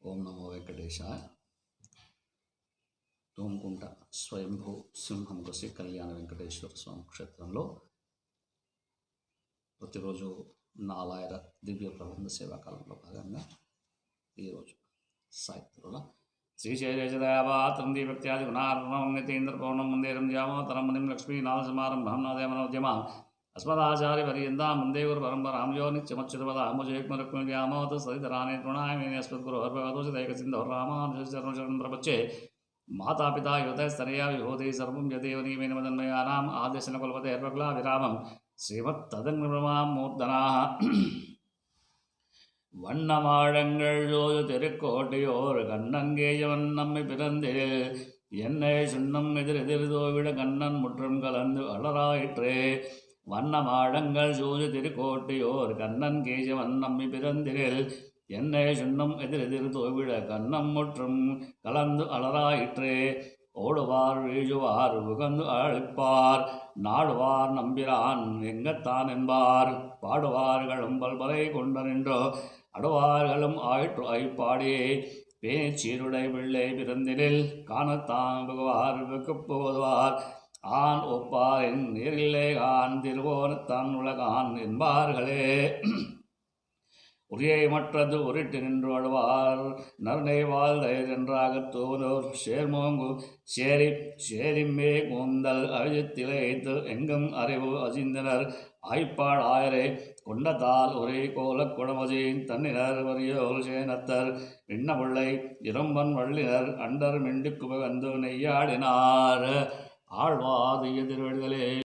ఓం నమో వెంకటేశాయ. తూముకుంట స్వయంభూ సింహముఖసి కళ్యాణ వెంకటేశ్వర స్వామి క్షేత్రంలో ప్రతిరోజు నాలాయర దివ్య ప్రబంధ సేవాకాలంలో భాగంగా ఈరోజు సాయిత్రుల శ్రీశైలేశదయాపాత్రం దీభక్త్యాది గుణార్ణం నితీంద్ర పౌర్ణం మందిరం ధ్యామోతరం మునిం లక్ష్మీనాథసమారంభం నాదేమనోద్యమా अस्मदाचार्यपर्यन्तां वन्दे गुरुपरम्परां यो नित्यमच्युतपदाम्बुजयुग्मरुक्मिव्यामोत सरितराणि तृणायमेनेऽस्मद्गुरोर्भगवतोचिदैकसिन्धोः रामानुजशरणं प्रपच्चे मातापिता युवतस्तनया विभूतिः सर्वं यदेव नियमेन मदन्मयानाम् आद्यशनकुलपतेर्वकुलाभिरामं श्रीमत्तदङ्गमां मूर्धनाः வண்ணமாடங்கள் ஜோது திருக்கோட்டையோர் கண்ணங்கேயவன் நம்மை பிறந்தில் என்னை சுண்ணம் எதிரெதிர் தோவிட கண்ணன் முற்றும் கலந்து அலராயிற்றே. வண்ணமாடங்கள் சூது திருக்கோட்டையோர் கண்ணன் கேசவன் நம்மை பிறந்தில் என்னை சுண்ணம் எதிரெதிர் தோவிட கண்ணம் முற்றும் கலந்து அலராயிற்றே. ஓடுவார் வீழுவார் உகந்து அழைப்பார் நாடுவார் நம்பிரான் எங்கத்தான் என்பார் பாடுவார்களும் பல்பலை கொண்ட நின்றோ அடுவார்களும் ஆயிற்று ஐப்பாடியே. பேச்சீருடை பிள்ளை பிறந்தினில் காணத்தான் புகுவார் வெக்குப்போதுவார் ஆண் ஒப்பாரின் நேரில்லை கான் திருவோனத்தான் உலகான் என்பார்களே. உரியை மற்றது உருட்டு நின்று அடுவார் நறுனை வாழ்தயர் என்றாகத் தூனோர் சேர்மோங்கு சேரி சேரிமே கூந்தல் அழித்திலைத்து எங்கும் அறிவு அசிந்தனர் ஆய்ப்பாடாயரே. கொண்டதால் ஒரே கோலக் குடமஜின் தன்னினர் வரியோர் சேனத்தர் விண்ணமுள்ளை இரும்பன் வள்ளினர் அண்டர் மிண்டுக்கு பகந்து நெய்யாடினார். ஆழ்வாதிய திருவடிகளே.